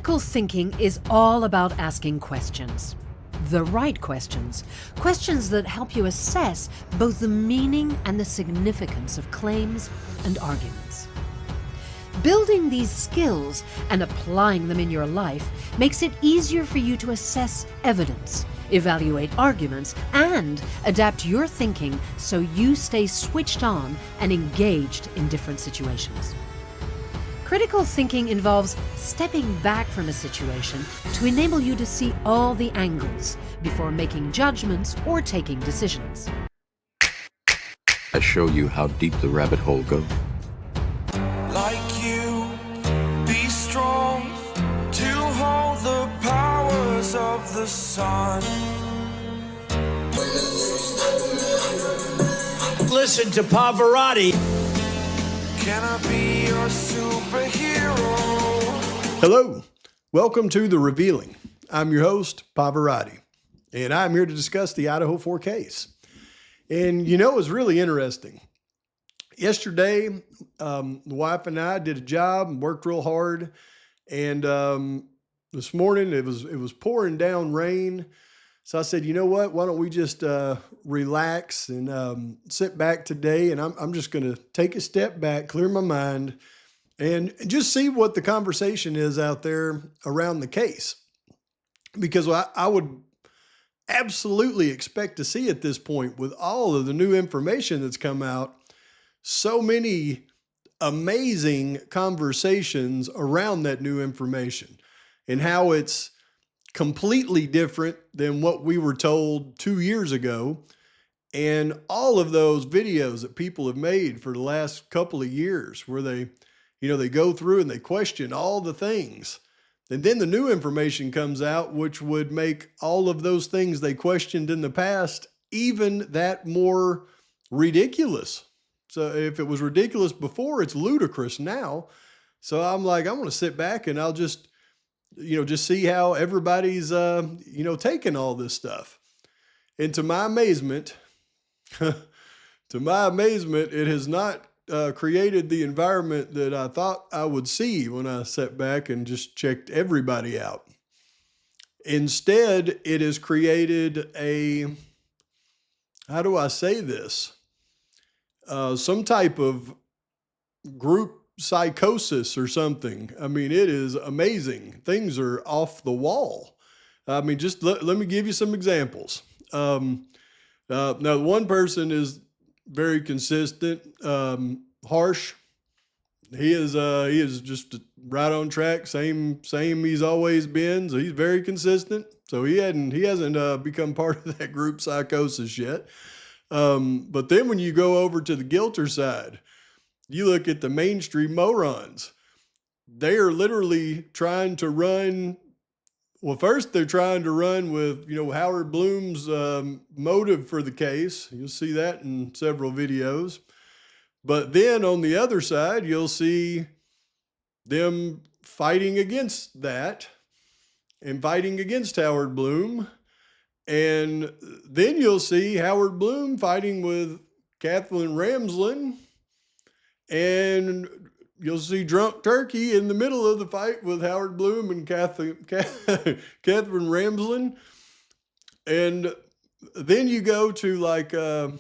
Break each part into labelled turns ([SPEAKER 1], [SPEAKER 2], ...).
[SPEAKER 1] Critical thinking is all about asking questions. The right questions. Questions that help you assess both the meaning and the significance of claims and arguments. Building these skills and applying them in your life makes it easier for you to assess evidence, evaluate arguments, and adapt your thinking so you stay switched on and engaged in different situations. Critical thinking involves stepping back from a situation to enable you to see all the angles before making judgments or taking decisions.
[SPEAKER 2] I show you how deep the rabbit hole goes.
[SPEAKER 3] Like you, be strong to hold the powers of the sun.
[SPEAKER 4] Listen to Pavarotti.
[SPEAKER 3] Can I be your superhero?
[SPEAKER 5] Hello, welcome to The Revealing. I'm your host, Pavarotti, and I'm here to discuss the Idaho 4 case. And you know, it's really interesting. Yesterday, the wife and I did a job and worked real hard. And this morning it was pouring down rain. So I said, you know what? Why don't we just relax and sit back today? And I'm just going to take a step back, clear my mind, and just see what the conversation is out there around the case. Because I would absolutely expect to see at this point, with all of the new information that's come out, so many amazing conversations around that new information and how it's completely different than what we were told 2 years ago. And all of those videos that people have made for the last couple of years where they go through and they question all the things. And then the new information comes out, which would make all of those things they questioned in the past even that more ridiculous. So if it was ridiculous before, it's ludicrous now. So I'm like, I'm going to sit back and I'll just see how everybody's, taking all this stuff. And to my amazement, it has not created the environment that I thought I would see when I sat back and just checked everybody out. Instead, it has created how do I say this? Some type of group psychosis or something. I mean, it is amazing. Things are off the wall. I mean, just let me give you some examples. Now, one person is very consistent, harsh. He is just right on track. Same he's always been. So he's very consistent. So he hasn't become part of that group psychosis yet. But then when you go over to the guilter side, you look at the mainstream morons. They are literally trying to run. Well, first they're trying to run with, Howard Bloom's motive for the case. You'll see that in several videos. But then on the other side, you'll see them fighting against that and fighting against Howard Bloom. And then you'll see Howard Bloom fighting with Kathleen Ramsland. And you'll see Drunk Turkey in the middle of the fight with Howard Bloom and Catherine Ramsland. And then you go to like Kathy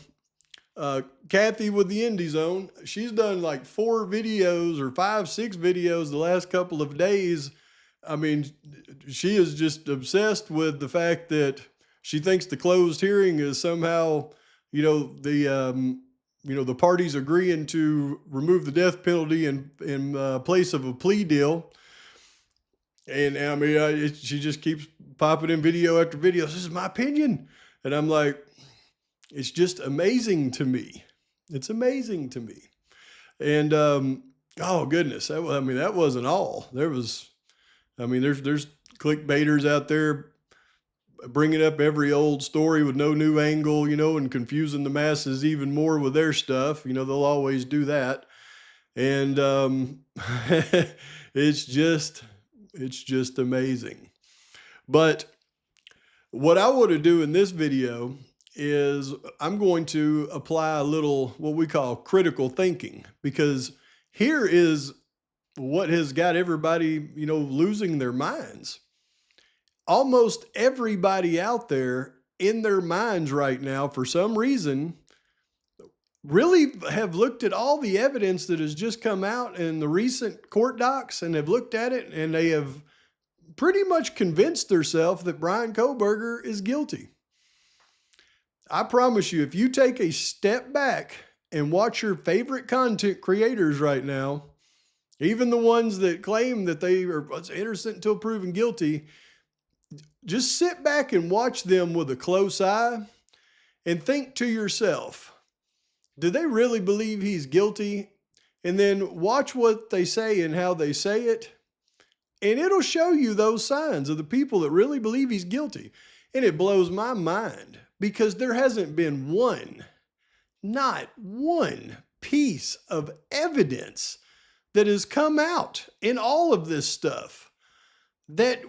[SPEAKER 5] with the Indie Zone. She's done like 4 videos or 5, 6 videos the last couple of days. I mean, she is just obsessed with the fact that she thinks the closed hearing is somehow, the parties agreeing to remove the death penalty in place of a plea deal. And I mean, she just keeps popping in video after video. This is my opinion. And I'm like, it's just amazing to me. It's amazing to me. And, oh goodness. That wasn't all. There's clickbaiters out there bringing up every old story with no new angle, and confusing the masses even more with their stuff. They'll always do that. And it's just amazing. But what I want to do in this video is I'm going to apply a little what we call critical thinking, because here is what has got everybody, losing their minds. Almost everybody out there in their minds right now, for some reason, really have looked at all the evidence that has just come out in the recent court docs and have looked at it, and they have pretty much convinced themselves that Brian Kohberger is guilty. I promise you, if you take a step back and watch your favorite content creators right now, even the ones that claim that they are innocent until proven guilty, just sit back and watch them with a close eye and think to yourself, do they really believe he's guilty? And then watch what they say and how they say it. And it'll show you those signs of the people that really believe he's guilty. And it blows my mind because there hasn't been not one piece of evidence that has come out in all of this stuff that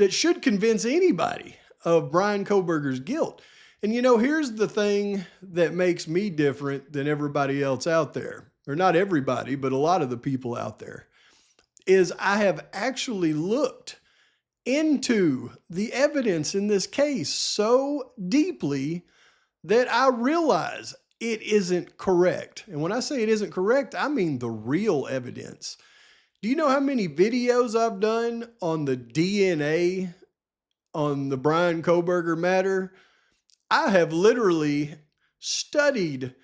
[SPEAKER 5] should convince anybody of Brian Kohberger's guilt. And here's the thing that makes me different than everybody else out there, or not everybody, but a lot of the people out there, is I have actually looked into the evidence in this case so deeply that I realize it isn't correct. And when I say it isn't correct, I mean the real evidence. Do you know how many videos I've done on the DNA on the Brian Kohberger matter? I have literally studied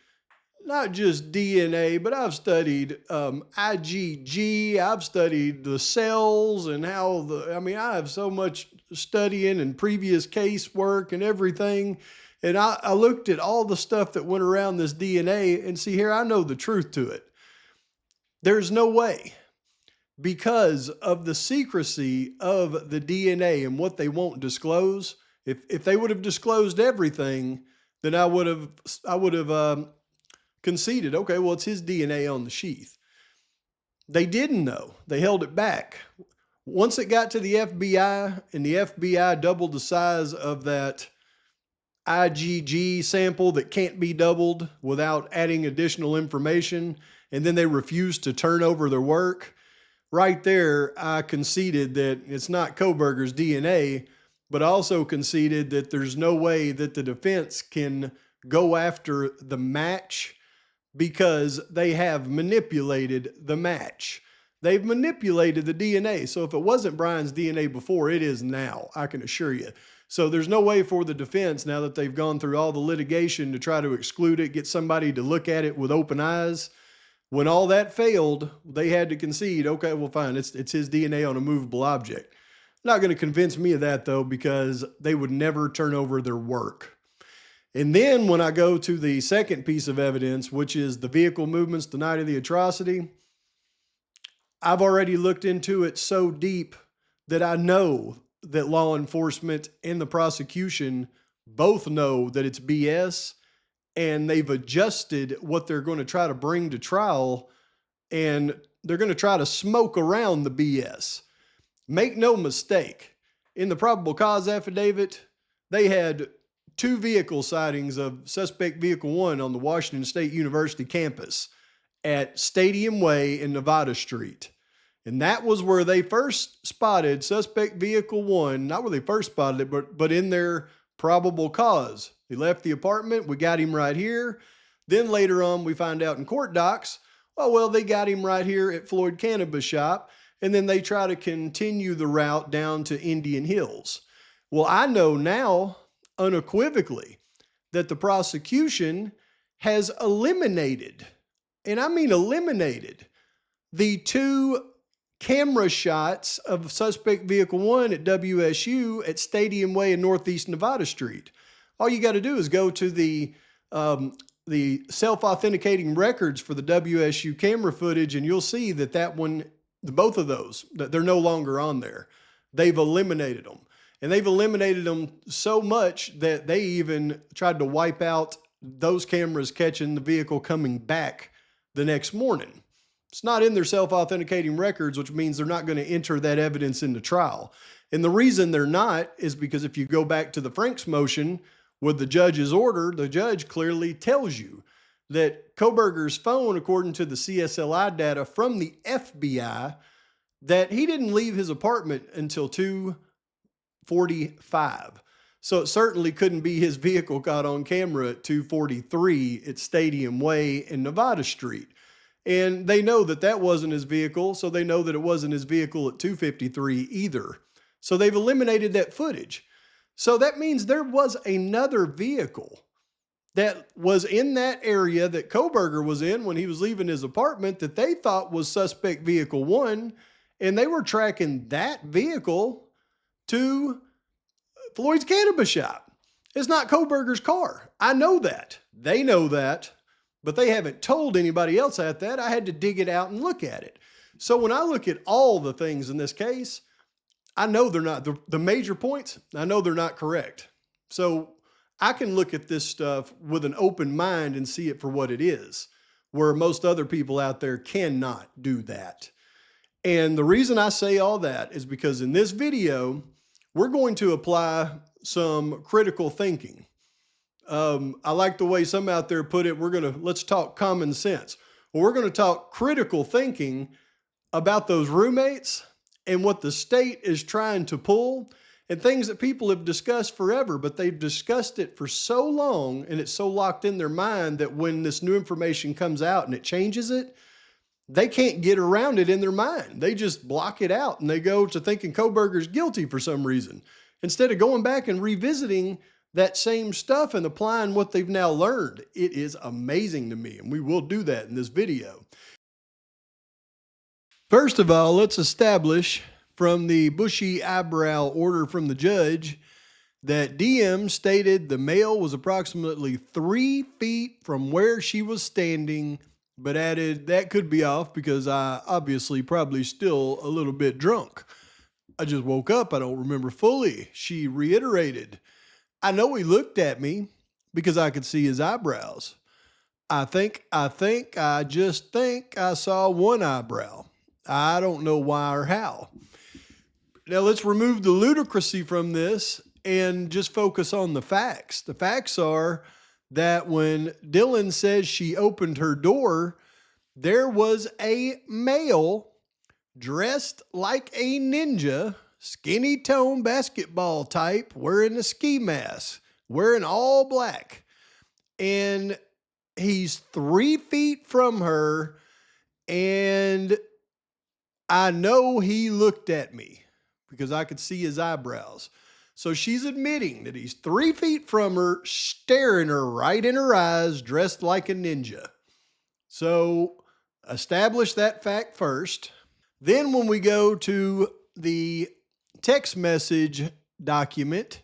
[SPEAKER 5] not just DNA, but I've studied IgG, I've studied the cells and how I have so much studying and previous casework and everything. And I looked at all the stuff that went around this DNA, and see here, I know the truth to it. There's no way, because of the secrecy of the DNA and what they won't disclose. If they would have disclosed everything, then I would have conceded, okay, well, it's his DNA on the sheath. They didn't know. They held it back. Once it got to the FBI, and the FBI doubled the size of that IgG sample that can't be doubled without adding additional information, and then they refused to turn over their work, right there, I conceded that it's not Kohberger's DNA, but also conceded that there's no way that the defense can go after the match because they have manipulated the match. They've manipulated the DNA. So if it wasn't Brian's DNA before, it is now, I can assure you. So there's no way for the defense, now that they've gone through all the litigation to try to exclude it, get somebody to look at it with open eyes. When all that failed, they had to concede, okay, well, fine, it's his DNA on a movable object. Not going to convince me of that, though, because they would never turn over their work. And then when I go to the second piece of evidence, which is the vehicle movements the night of the atrocity, I've already looked into it so deep that I know that law enforcement and the prosecution both know that it's BS, and they've adjusted what they're going to try to bring to trial, and they're going to try to smoke around the BS. Make no mistake, in the probable cause affidavit, they had 2 vehicle sightings of suspect vehicle 1 on the Washington State University campus at Stadium Way and Nevada Street. And that was where they first spotted suspect vehicle 1, not where they first spotted it, but in their probable cause. He left the apartment, we got him right here. Then later on, we find out in court docs, well, they got him right here at Floyd Cannabis Shop, and then they try to continue the route down to Indian Hills. Well, I know now, unequivocally, that the prosecution has eliminated, and I mean eliminated, the 2 camera shots of suspect vehicle 1 at WSU at Stadium Way and Northeast Nevada Street. All you got to do is go to the self-authenticating records for the WSU camera footage, and you'll see that one, both of those, that they're no longer on there. They've eliminated them. And they've eliminated them so much that they even tried to wipe out those cameras catching the vehicle coming back the next morning. It's not in their self-authenticating records, which means they're not going to enter that evidence into trial. And the reason they're not is because if you go back to the Franks motion with the judge's order, the judge clearly tells you that Koberger's phone, according to the CSLI data from the FBI, that he didn't leave his apartment until 2:45. So it certainly couldn't be his vehicle caught on camera at 2:43 at Stadium Way and Nevada Street. And they know that that wasn't his vehicle, so they know that it wasn't his vehicle at 2:53 either. So they've eliminated that footage. So that means there was another vehicle that was in that area that Koberger was in when he was leaving his apartment that they thought was suspect vehicle 1, and they were tracking that vehicle to Floyd's cannabis shop. It's not Koberger's car. I know that. They know that, but they haven't told anybody else that. I had to dig it out and look at it. So when I look at all the things in this case, I know they're not, the major points, I know they're not correct. So I can look at this stuff with an open mind and see it for what it is, where most other people out there cannot do that. And the reason I say all that is because in this video, we're going to apply some critical thinking. I like the way some out there put it. Let's talk common sense. Well, we're going to talk critical thinking about those roommates and what the state is trying to pull, and things that people have discussed forever, but they've discussed it for so long and it's so locked in their mind that when this new information comes out and it changes it, they can't get around it in their mind. They just block it out and they go to thinking Koberger's guilty for some reason, instead of going back and revisiting that same stuff and applying what they've now learned. It is amazing to me, and we will do that in this video. First of all, let's establish from the bushy eyebrow order from the judge that DM stated the male was approximately 3 feet from where she was standing, but added that could be off because I obviously probably still a little bit drunk. I just woke up. I don't remember fully. She reiterated, I know he looked at me because I could see his eyebrows. I just think I saw one eyebrow. I don't know why or how. Now let's remove the ludicrousy from this and just focus on the facts. The facts are that when Dylan says she opened her door, there was a male dressed like a ninja, skinny tone basketball type, wearing a ski mask, wearing all black. And he's 3 feet from her, and I know he looked at me because I could see his eyebrows. So she's admitting that he's 3 feet from her, staring her right in her eyes, dressed like a ninja. So establish that fact first. Then when we go to the text message document,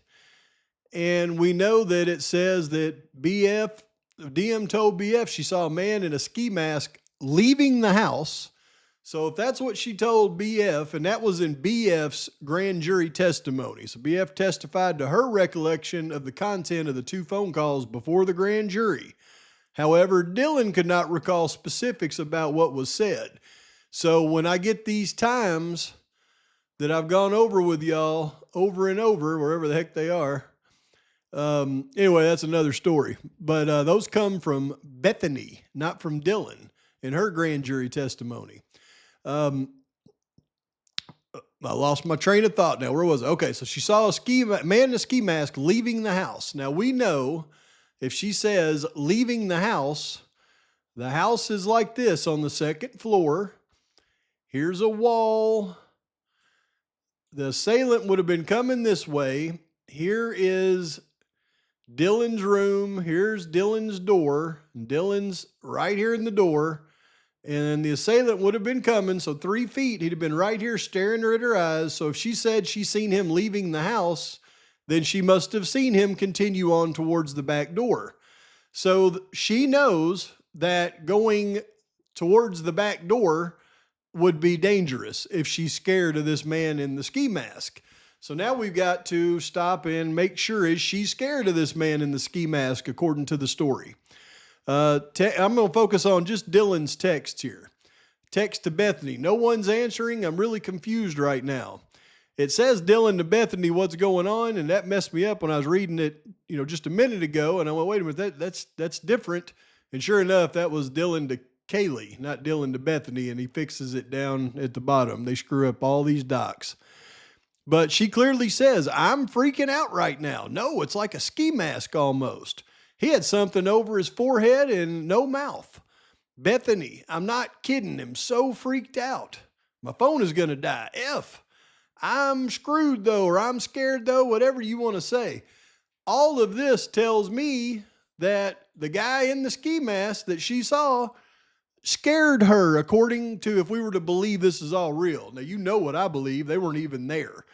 [SPEAKER 5] and we know that it says that DM told BF she saw a man in a ski mask leaving the house. So if that's what she told BF, and that was in BF's grand jury testimony. So BF testified to her recollection of the content of the 2 phone calls before the grand jury. However, Dylan could not recall specifics about what was said. So when I get these times that I've gone over with y'all over and over, wherever the heck they are, anyway, that's another story. But those come from Bethany, not from Dylan, in her grand jury testimony. I lost my train of thought now. Where was it? Okay, so she saw a man in a ski mask leaving the house. Now we know if she says leaving the house is like this on the 2nd floor. Here's a wall. The assailant would have been coming this way. Here is Dylan's room. Here's Dylan's door. Dylan's right here in the door. And the assailant would have been coming, so 3 feet, he'd have been right here staring her at her eyes. So if she said she seen him leaving the house, then she must have seen him continue on towards the back door. So she knows that going towards the back door would be dangerous if she's scared of this man in the ski mask. So now we've got to stop and make sure, is she scared of this man in the ski mask according to the story? I'm going to focus on just Dylan's text here. Text to Bethany. No one's answering. I'm really confused right now. It says Dylan to Bethany, what's going on? And that messed me up when I was reading it, just a minute ago. And I went, wait a minute, that's different. And sure enough, that was Dylan to Kaylee, not Dylan to Bethany, and he fixes it down at the bottom. They screw up all these docs. But she clearly says, I'm freaking out right now. No, it's like a ski mask almost. He had something over his forehead and no mouth. Bethany, I'm not kidding. I'm so freaked out. My phone is going to die. I'm screwed though, or I'm scared though, whatever you want to say. All of this tells me that the guy in the ski mask that she saw scared her, according to, if we were to believe this is all real. Now, you know what I believe. They weren't even there.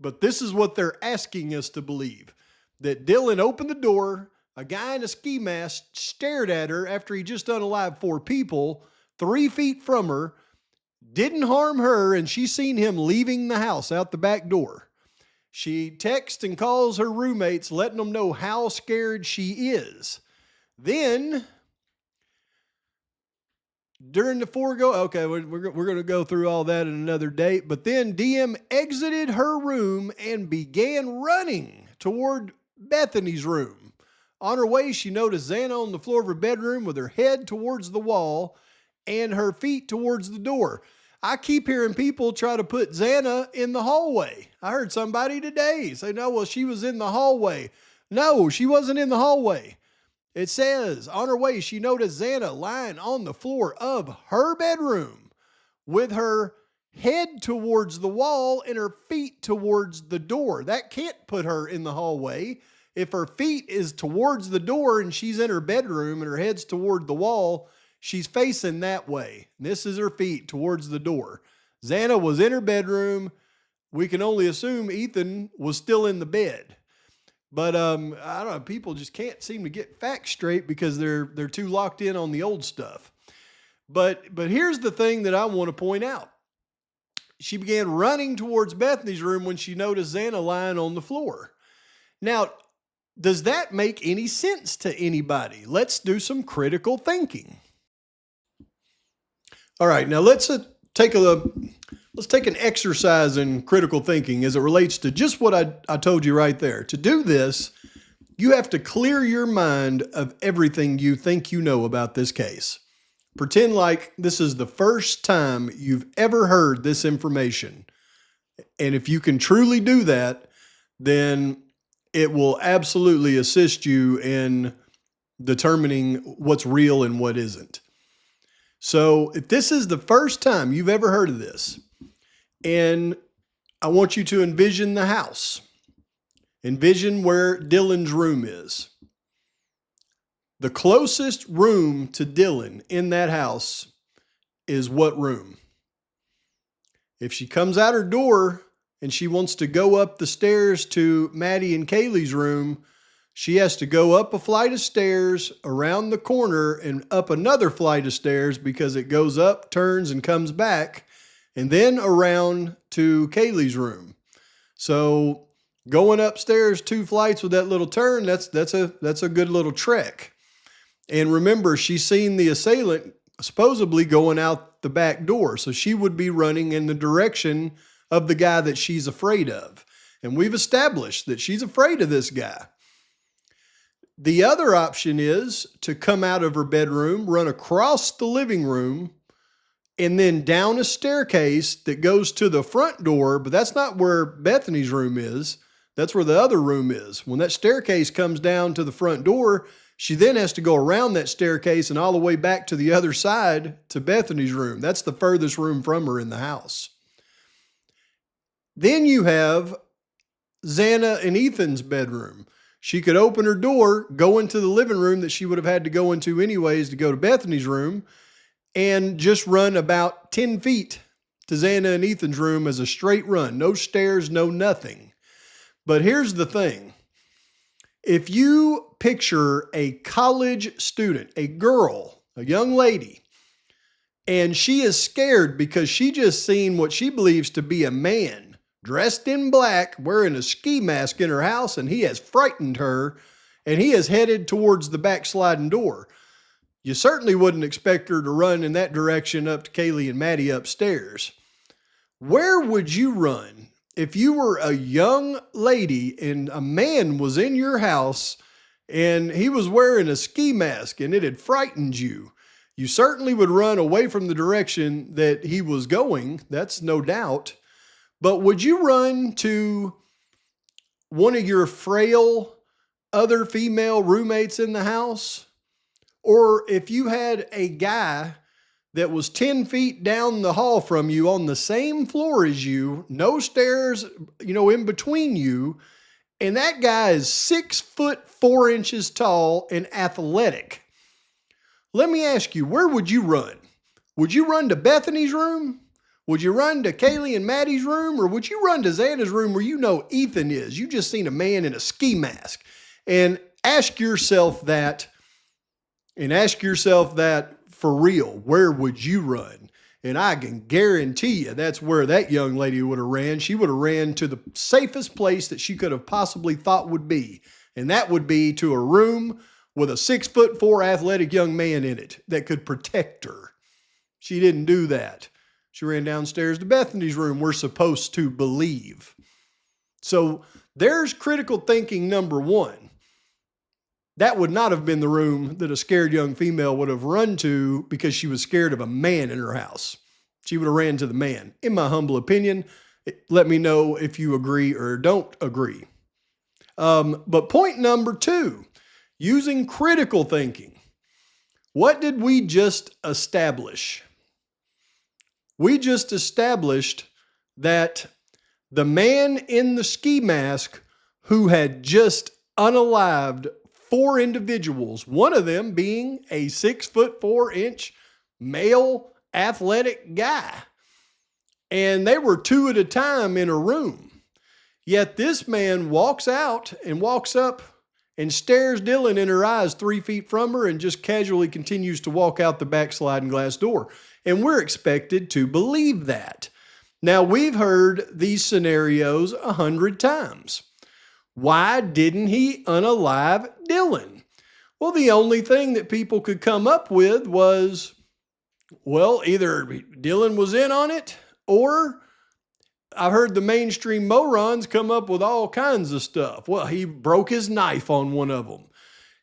[SPEAKER 5] But this is what they're asking us to believe. That Dylan opened the door, a guy in a ski mask stared at her after he just unalived 4 people, 3 feet from her, didn't harm her, and she seen him leaving the house out the back door. She texts and calls her roommates, letting them know how scared she is. Then, during the okay, we're going to go through all that in another date, but then DM exited her room and began running toward Bethany's room. On her way, she noticed Xana on the floor of her bedroom with her head towards the wall and her feet towards the door. I keep hearing people try to put Xana in the hallway. I heard somebody today say, no, well, she was in the hallway. No, she wasn't in the hallway. It says, on her way, she noticed Xana lying on the floor of her bedroom with her head towards the wall and her feet towards the door. That can't put her in the hallway. If her feet is towards the door and she's in her bedroom and her head's toward the wall, she's facing that way. This is her feet towards the door. Xana was in her bedroom. We can only assume Ethan was still in the bed. But I don't know, people just can't seem to get facts straight because they're too locked in on the old stuff. But here's the thing that I want to point out. She began running towards Bethany's room when she noticed Xana lying on the floor. Now, does that make any sense to anybody? Let's do some critical thinking. All right, now let's take an exercise in critical thinking as it relates to just what I told you right there. To do this, you have to clear your mind of everything you think you know about this case. Pretend like this is the first time you've ever heard this information. And if you can truly do that, then it will absolutely assist you in determining what's real and what isn't. So if this is the first time you've ever heard of this, and I want you to envision the house. Envision where Dylan's room is. The closest room to Dylan in that house is what room? If she comes out her door and she wants to go up the stairs to Maddie and Kaylee's room, she has to go up a flight of stairs, around the corner, and up another flight of stairs because it goes up, turns, and comes back, and then around to Kaylee's room. So going upstairs 2 flights with that little turn, that's a good little trek. And remember, she's seen the assailant supposedly going out the back door, so she would be running in the direction of the guy that she's afraid of. And we've established that she's afraid of this guy. The other option is to come out of her bedroom, run across the living room, and then down a staircase that goes to the front door, but that's not where Bethany's room is. That's where the other room is. When that staircase comes down to the front door, she then has to go around that staircase and all the way back to the other side to Bethany's room. That's the furthest room from her in the house. Then you have Xana and Ethan's bedroom. She could open her door, go into the living room that she would have had to go into anyways to go to Bethany's room, and just run about 10 feet to Xana and Ethan's room as a straight run. No stairs, no nothing. But here's the thing. If you picture a college student, a girl, a young lady, and she is scared because she just seen what she believes to be a man dressed in black, wearing a ski mask in her house, and he has frightened her, and he is headed towards the back sliding door. You certainly wouldn't expect her to run in that direction up to Kaylee and Maddie upstairs. Where would you run if you were a young lady and a man was in your house and he was wearing a ski mask and it had frightened you, you certainly would run away from the direction that he was going. That's no doubt. But would you run to one of your frail other female roommates in the house? Or if you had a guy that was 10 feet down the hall from you on the same floor as you, no stairs, in between you, and that guy is 6'4" tall and athletic. Let me ask you, where would you run? Would you run to Bethany's room? Would you run to Kaylee and Maddie's room? Or would you run to Xana's room where you know Ethan is? You just seen a man in a ski mask. And ask yourself that for real. Where would you run? And I can guarantee you that's where that young lady would have ran. She would have ran to the safest place that she could have possibly thought would be. And that would be to a room with a 6'4" athletic young man in it that could protect her. She didn't do that. She ran downstairs to Bethany's room, we're supposed to believe. So there's critical thinking number one. That would not have been the room that a scared young female would have run to because she was scared of a man in her house. She would have ran to the man. In my humble opinion, let me know if you agree or don't agree. But point number two, using critical thinking. What did we just establish? We just established that the man in the ski mask who had just unalived 4 individuals, one of them being a 6'4" male athletic guy. And they were 2 at a time in a room. Yet this man walks out and walks up and stares Dylan in her eyes 3 feet from her and just casually continues to walk out the back sliding glass door. And we're expected to believe that. Now, we've heard these scenarios 100 times. Why didn't he unalive Dylan? Well, the only thing that people could come up with was, well, either Dylan was in on it, or I've heard the mainstream morons come up with all kinds of stuff. Well, he broke his knife on one of them.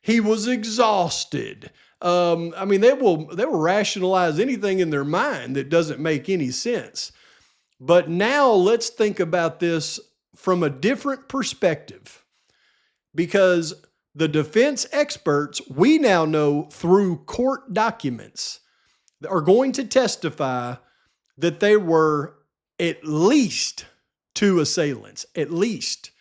[SPEAKER 5] He was exhausted. They will rationalize anything in their mind that doesn't make any sense. But now let's think about this from a different perspective, because the defense experts, we now know through court documents, are going to testify that there were at least 2 assailants. At least.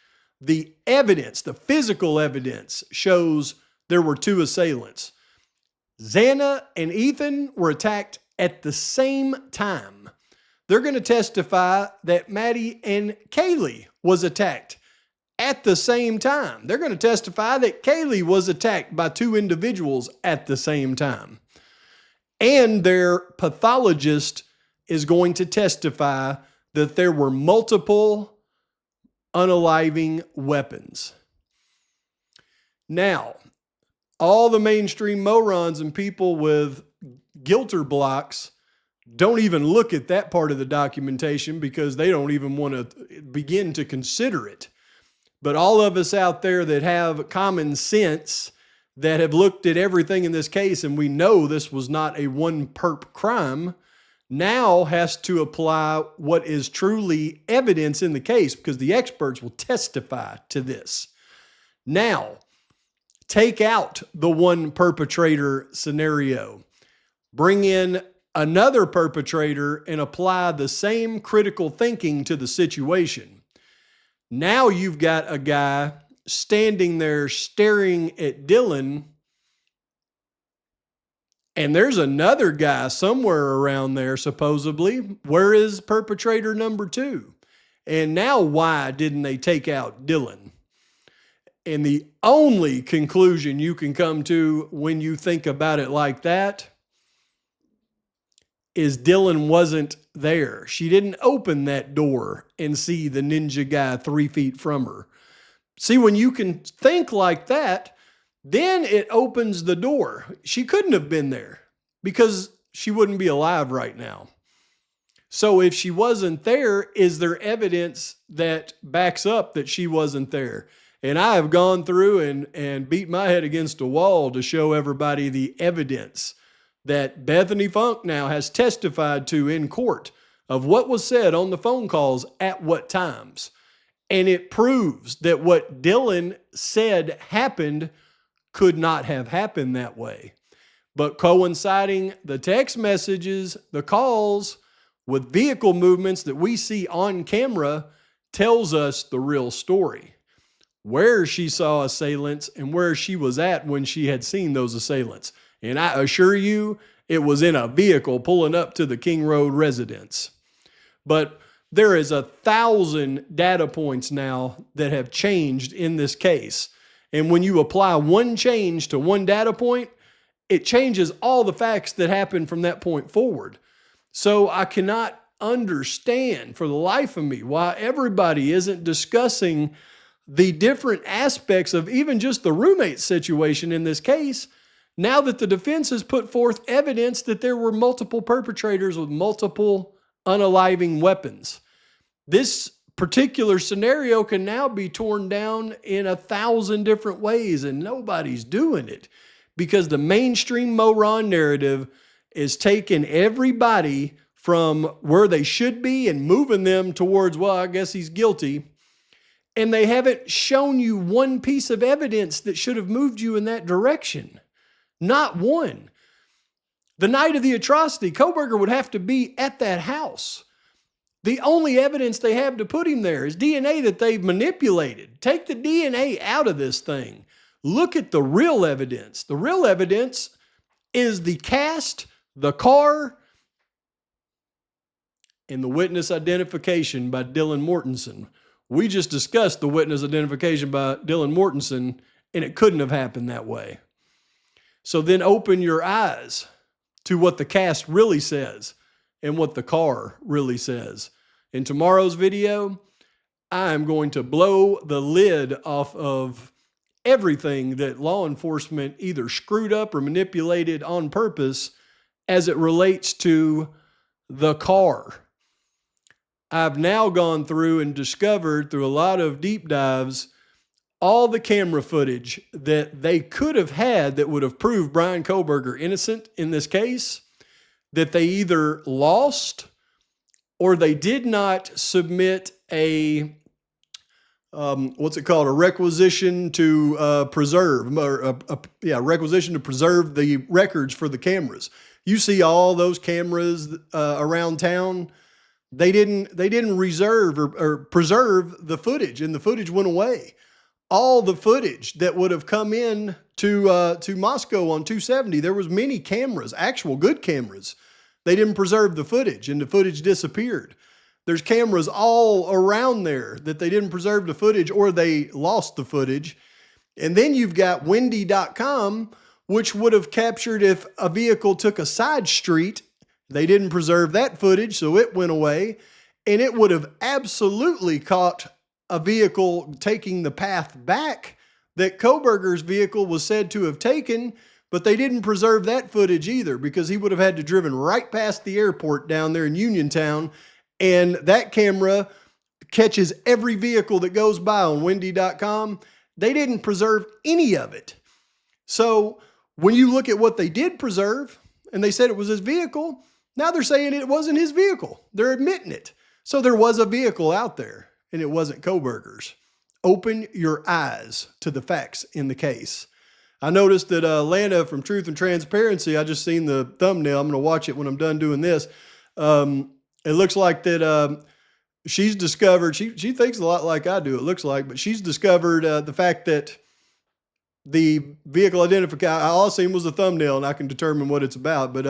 [SPEAKER 5] The evidence, the physical evidence, shows there were 2 assailants. Xana and Ethan were attacked at the same time. They're going to testify that Maddie and Kaylee was attacked at the same time. They're going to testify that Kaylee was attacked by 2 individuals at the same time. And their pathologist is going to testify that there were multiple unaliving weapons. Now, all the mainstream morons and people with guilter blocks don't even look at that part of the documentation because they don't even want to begin to consider it. But all of us out there that have common sense, that have looked at everything in this case and we know this was not a one perp crime, now has to apply what is truly evidence in the case, because the experts will testify to this. Now, take out the one perpetrator scenario. Bring in another perpetrator and apply the same critical thinking to the situation. Now you've got a guy standing there staring at Dylan, and there's another guy somewhere around there, supposedly. Where is perpetrator number 2? And now why didn't they take out Dylan? And the only conclusion you can come to when you think about it like that is Dylan wasn't there. She didn't open that door and see the ninja guy 3 feet from her. See, when you can think like that, then it opens the door. She couldn't have been there because she wouldn't be alive right now. So if she wasn't there, is there evidence that backs up that she wasn't there? And I have gone through and beat my head against a wall to show everybody the evidence that Bethany Funk now has testified to in court of what was said on the phone calls at what times. And it proves that what Dylan said happened could not have happened that way. But coinciding the text messages, the calls with vehicle movements that we see on camera tells us the real story. Where she saw assailants and where she was at when she had seen those assailants. And I assure you, it was in a vehicle pulling up to the King Road residence. But there is 1,000 data points now that have changed in this case. And when you apply one change to one data point, it changes all the facts that happened from that point forward. So I cannot understand for the life of me why everybody isn't discussing the different aspects of even just the roommate situation in this case, now that the defense has put forth evidence that there were multiple perpetrators with multiple unaliving weapons. This particular scenario can now be torn down in 1,000 different ways, and nobody's doing it because the mainstream moron narrative is taking everybody from where they should be and moving them towards, well, I guess he's guilty. And they haven't shown you one piece of evidence that should have moved you in that direction. Not one. The night of the atrocity, Kohberger would have to be at that house. The only evidence they have to put him there is DNA that they've manipulated. Take the DNA out of this thing. Look at the real evidence. The real evidence is the cast, the car, and the witness identification by Dylan Mortensen. We just discussed the witness identification by Dylan Mortensen, and it couldn't have happened that way. So then open your eyes to what the cast really says and what the car really says. In tomorrow's video, I am going to blow the lid off of everything that law enforcement either screwed up or manipulated on purpose as it relates to the car. I've now gone through and discovered through a lot of deep dives all the camera footage that they could have had that would have proved Brian Kohberger innocent in this case, that they either lost or they did not submit a, a requisition to preserve, requisition to preserve the records for the cameras. You see all those cameras around town. They didn't reserve or preserve the footage, and the footage went away. All the footage that would have come in to Moscow on 270, there was many cameras, actual good cameras. They didn't preserve the footage, and the footage disappeared. There's cameras all around there that they didn't preserve the footage or they lost the footage. And then you've got Wendy.com, which would have captured if a vehicle took a side street. They didn't preserve that footage, so it went away. And it would have absolutely caught a vehicle taking the path back that Kohberger's vehicle was said to have taken, but they didn't preserve that footage either because he would have had to driven right past the airport down there in Uniontown, and that camera catches every vehicle that goes by on Wendy.com. They didn't preserve any of it. So when you look at what they did preserve, and they said it was his vehicle, now they're saying it wasn't his vehicle. They're admitting it. So there was a vehicle out there, and it wasn't Kohberger's. Open your eyes to the facts in the case. I noticed that Lana from Truth and Transparency, I just seen the thumbnail. I'm going to watch it when I'm done doing this. It looks like that she's discovered, she thinks a lot like I do, it looks like, but she's discovered the fact that the vehicle identification, all I seen was the thumbnail and I can determine what it's about, but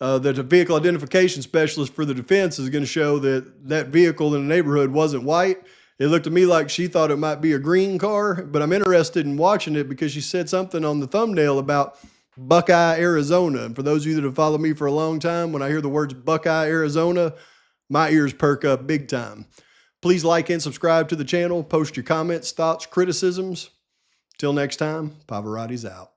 [SPEAKER 5] that a vehicle identification specialist for the defense is going to show that that vehicle in the neighborhood wasn't white. It looked to me like she thought it might be a green car, but I'm interested in watching it because she said something on the thumbnail about Buckeye, Arizona. And for those of you that have followed me for a long time, when I hear the words Buckeye, Arizona, my ears perk up big time. Please like and subscribe to the channel. Post your comments, thoughts, criticisms. Till next time, Pavarotti's out.